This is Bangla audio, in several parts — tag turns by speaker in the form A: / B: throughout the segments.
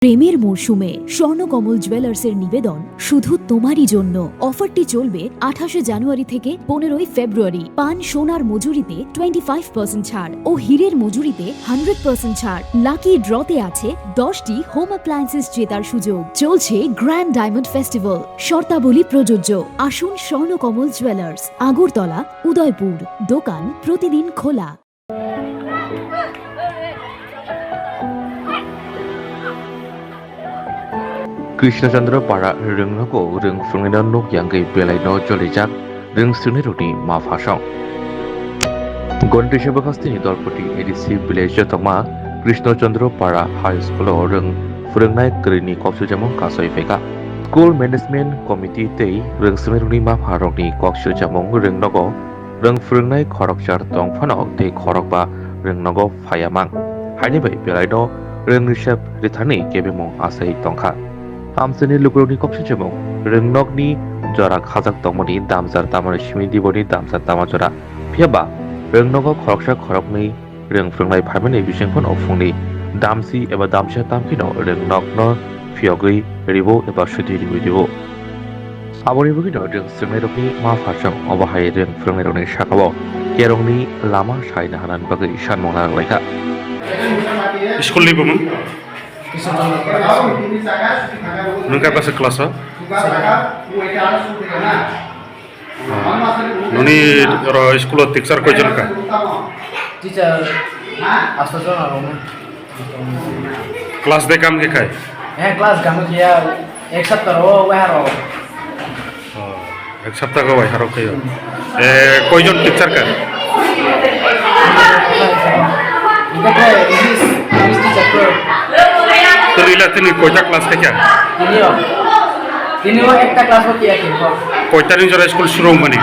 A: প্রেমের মরশুমে স্বর্ণকমল জুয়েলার্সের নিবেদন শুধু তোমারই জন্য। অফারটি চলবে 28 জানুয়ারি থেকে 15 ফেব্রুয়ারি। পান সোনার মজুরিতে 25% ছাড় ও হীরের মজুরিতে 100% ছাড়। লাকি ড্রতে আছে 10টি হোম অ্যাপ্লায়েন্সেস জেতার সুযোগ। চলছে গ্র্যান্ড ডায়মন্ড ফেস্টিভ্যাল। শর্তাবলী প্রযোজ্য। আসুন স্বর্ণকমল জুয়েলার্স, আগরতলা, উদয়পুর। দোকান প্রতিদিন খোলা।
B: কৃষ্ণচন্দ্র পাড়া রংনগো রং Phwnglaiwi nok yangai Phaiya Chajak rong Studentrogni Maporiya গণতন্ত্র বখস্তিনি দলপতি এডিসি ভিলেজ তমা কৃষ্ণচন্দ্র পাড়া হাই স্কুল রং Phwnglaiwi করিনি কক্সজামং কাসই ফেকা স্কুল ম্যানেজমেন্ট কমিটি তেই রং Studentrogni Maporiya কক্সজামং রংনগো রং Phwnglaiwi খরকচার তংফানো তে খরকবা রংনগো Phaiya mang হাইনি bai Phaiya rong রিসেপ রিথানি কেবেমং আসai tongkha Amseni lukuroni koksijamong rengnokni jora khajak tongmoni damjar tamani simi diboni damjar tamajora phiaba rengnogo khoroksa khorokni reng Phwnglaiwi phaimani bisingphon ofungni damsi eba damsia tamkino rengnokno phiogui ribo eba suti ribo aboni bugino reng Studentrogni Maporiya obahai reng Phwnglaiwi sakao kerongni lama saina hanan bagai sanmona laika
C: Schoolni bumung Nungka bahasa kelas Nuni ro school teacher ko jon ka
D: teacher astajon aro
C: class de kam ke khai
D: class kam kiya ek saptah ro waharo
C: ek saptah ko waharo kayo koi jon teacher ka
D: English teacher ko
C: तो रीला तीन कोयटा क्लास का क्या
D: तीनों एक क्लास होती है
C: कोयटा नहीं जरा स्कूल शुरू बनी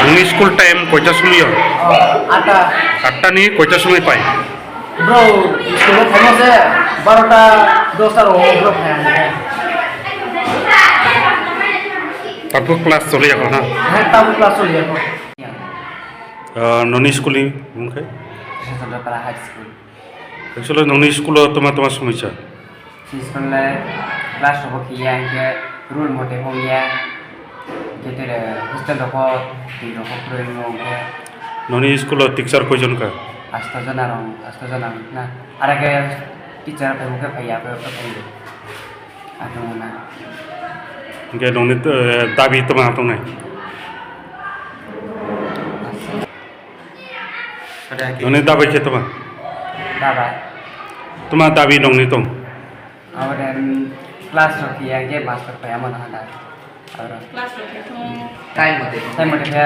C: उन्हीं स्कूल टाइम कोयटा सुनी हो आटा नहीं कोयटा सुनी पाई
D: ब्रो स्कूल फेमस है 12टा 10टा रो ब्रो
C: तब क्लास चले जाओ ना
D: तब क्लास चले जाओ
C: नॉन स्कूली मुझे
D: Para high school.
C: Actually, noni school toma sumicha.
D: School le class ro kiya ke rule mote ho ya. Kete hostel ro tiro ho pro mo ke.
C: Noni school teacher ko jon ka.
D: Asta jana na. Ara ke teacher pe ho ke Phaiya pe Phaiya. Ado na.
C: Ke noni dabi toma to nai. Noni dabi ke toma. Toma dabi nong ni tom.
D: Our class ro kiya ke master Phaiya mana hada. Class ro ke time mote ke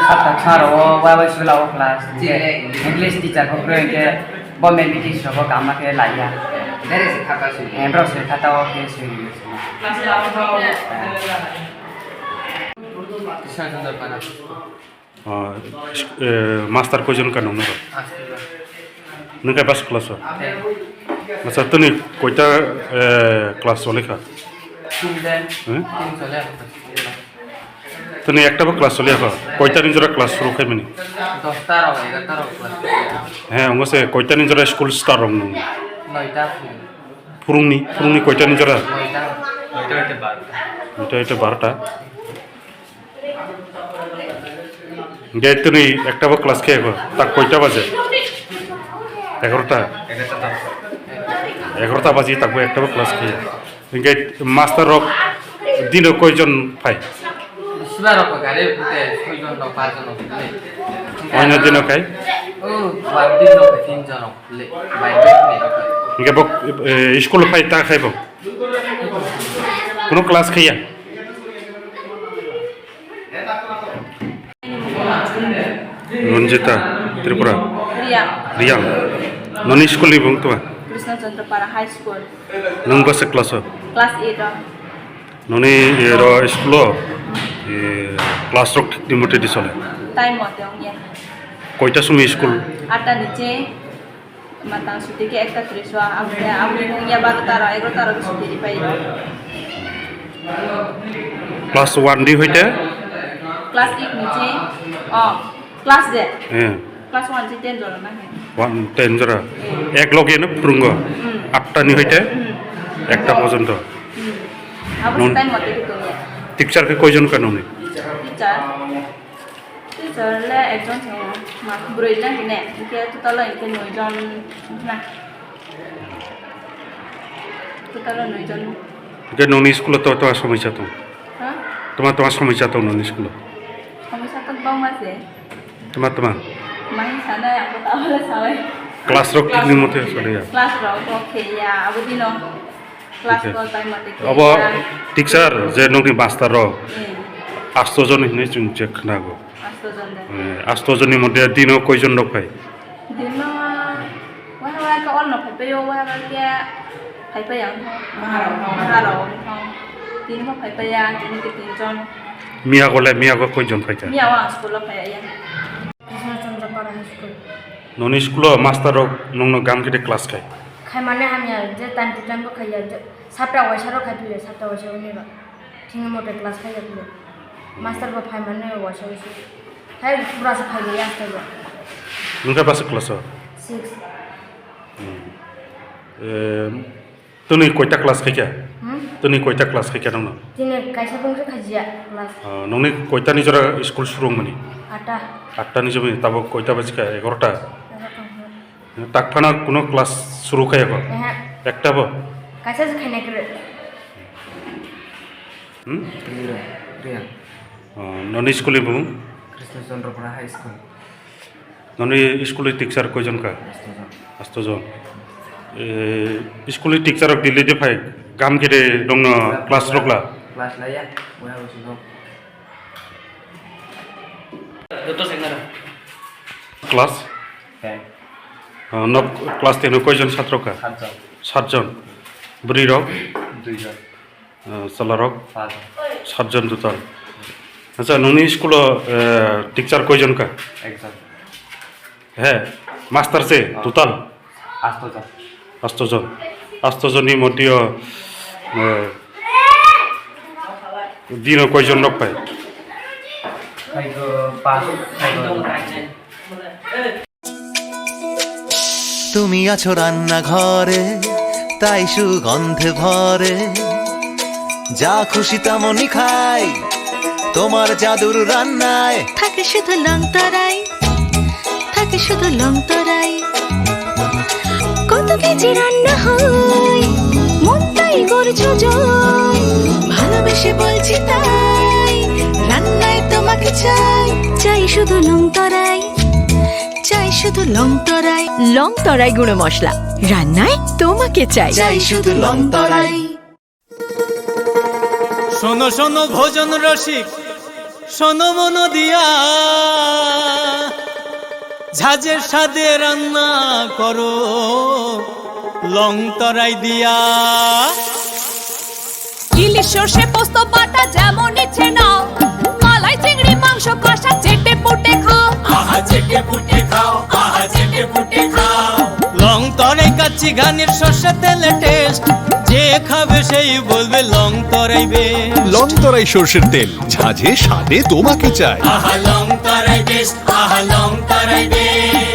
D: sat charo wa sula class. English teacher ko pro ke bombe meeting so ko kam ke laiya. There is khata su. Bro se khata o ke su. Class la
C: master ko jon ka nong no. Nungka pas kelas wa. Masa tu ni koita kelas wale ka. Tu ni ekta ba kelas wale ka. Koita ni jora kelas shuru khai mani.
D: 10টা ro 11টা ro class.
C: Ongo se koita ni jora school start rong nung.
D: 9টা
C: Furung ni koita ni jora.
D: 9টা
C: Itu 12টা. Gate tu ni ekta ba kelas ke ko. Tak koita baje. 11টা বাজি তাকবো একটা ক্লাস খেয়ে ইনকে Masterrog দিন কয়জন পাই
D: Masterrog গারে পুতে কয়জন লোক পাঁচজন লোক লে
C: অন্য দিন খাই
D: ও দিন লোক তিনজন লোক লে বাইরে লে
C: ইনকে বক স্কুল পাই তা খাইব কোন ক্লাস খাইয়া রঞ্জিতা ত্রিপুরা রিয়া নন স্কুল এবং তোমার
E: Kৃষ্ণচন্দ্র পাড়া হাই স্কুল
C: নং বাসে ক্লাস
E: ক্লাস 8
C: ননি র স্কুল ক্লাস রক নিমতে দিছলে
E: টাইম মতে ওয়া
C: কয়টা সময় স্কুল
E: 8টা নিচে matang suti ke ekta triswa amni ya 12টা 11টা suti di pai
C: class 1 দি হইতে
E: ক্লাস 1 নিচে ক্লাস যে ক্লাস 1 যে 10 জন না
C: 10 জোড়া এক লগে না পুরুঙ্গ 8টা নি হইতে 1টা পর্যন্ত
E: Aku
C: Non.
E: time mati gitu ya.
C: টিচারকে কয়জন কেন নি
E: Teacher le ekjon sama mak broilan gini. Iki total iki 9 জন না total 9 জন
C: যে নন স্কুলে তো তোমার সমস্যা তো
E: হ্যাঁ
C: তোমার সমস্যা তো নন স্কুলে
E: সমস্যা তো বাং মাসে
C: তোমার
E: main sana aku tahu lah sawai
C: class rock কি মতে চলে যা
E: kelas rau oke ya abu dino kelas
C: Okay.
E: ko time mati
C: अब টিচার যে ননি মাস্টার রক 8 জন হিনে চুন চেক নাগো
E: asto jon deh
C: 8 জনের মধ্যে দিন কয়জন লোক পাই
E: dino wah wah ke on no pe yo wah kia pe yang maharau dino ko pe yang dino ke 3 jon
C: মিয়া গো কয়জন পাইতা
E: ni awak sekolah kayak ya
C: নন স্কুল মাস্টার রক নং গান কেটে ক্লাস খাই
F: খাই মানে আমি আর যে টাইম টু টাইম খাই আর সাতটা ওয়াশারও খাই দিলে 7টা ওয়াশারও নিবা ঠিক মতো ক্লাস খাই দিলে মাস্টার বা খাই মানে ওয়াশার খাই পুরা সে খাই দিয়ে আসতে হবে
C: নংকা পাস ক্লাস
F: 6
C: তুমি কয়টা ক্লাস খাইকা তুমি কয়টা ক্লাস খাইকা নং
F: দিনে কাইসা বংশে খাইজিয়া ক্লাস
C: নংনি কয়টা নিজরা স্কুল শুরু মানি
F: 8টা
C: 8টা নিজমি তাবো কয়টা বাজিকা 11টা টাকফানা কোনো ক্লাস শুরু খাই এখন
F: হ্যাঁ
C: একটা বো
F: কাইসা খাই না করে
C: নন স্কুলে বুম
D: কৃষ্ণচন্দ্র পাড়া হাই স্কুল
C: নন স্কুলে টিচার কয়জন কা 8 জন স্কুলে টিচারক দিলে দে ফাই গাম কেটে দং ক্লাস রকলা
D: ক্লাস লাইয়া বয়া বসিল দুটো সেঙ্গারা
C: ক্লাস
D: হ্যাঁ
C: নব ক্লাস 10 কয়জন ছাত্র কা 7 জন বুড়ি রক
D: 2 জন
C: সালা রক
D: 5
C: 7 জন টোটাল আচ্ছা ননি স্কুল টিচার কয়জন কা
D: 1 জন
C: হ্যাঁ মাস্টার সে টোটাল
D: 8 জন
C: 8 জন 8 জনের মধ্যে দিন কয়জন লোক পায়
D: খাইগো 5 খাইগো
G: তুমি আছো রান্নাঘরে তাই সুগন্ধে ভরে যা খুশি তেমনই খাই তোমার জাদুর রান্নায়
H: থাকে শুধু লং তরাই থাকে শুধু লং তরাই কত কেজি রান্না হয় মনটাই করছো জয় ভালোবেসে বলছি তাই রান্নায় তোমাকে চাই চাই শুধু লং তরাই চাই শুধু লং তরাই লং তরাই গুঁড়ো মশলা রান্নায় তোমাকে চাই
G: চাই শুধু লং তরাই
I: শোনো শোনো ভোজন রসিক শোনো মন দিয়া ঝাঁঝের স্বাদে রান্না করো লং তরাই দিয়া
J: ইলিশ সর্ষে পোস্ত বাটা যেমন ইচ্ছে নাও মালাই চিংড়ি মাংস কষা চেটে পুটে খাও
I: আহা চেটে পুটে খাও আহা চেটে পুটে খাও লং তরাই কাচ্চি ঘানির সর্ষে তেলে টেস্ট যে খাবে সেই বলবে লং তরাই বে
K: লং তরাই সর্ষের তেল ঝাঁঝে স্বাদে তোমাকে চাই
I: আহা লং তরাই বেশ আহা লং তরাই বেশ